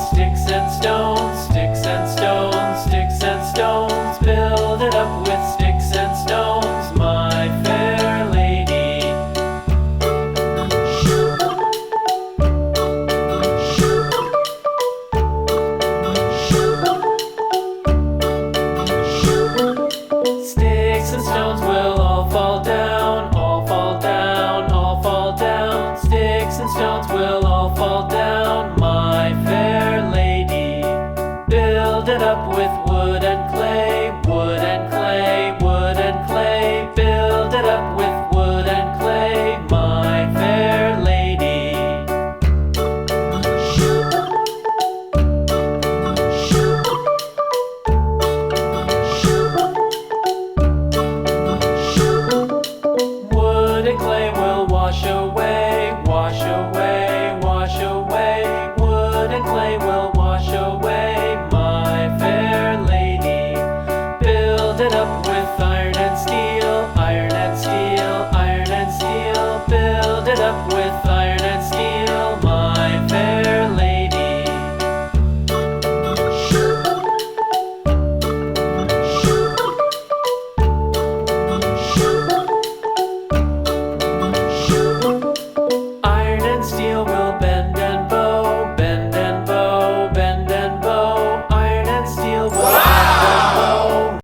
sticks and stones, sticks and stones, sticks and stones. Build it up with sticks and stones, my fair lady. Sticks and stones will all fall down, all fall down, all fall down. Sticks and stones will all fall down, my fair lady. Build it up with wood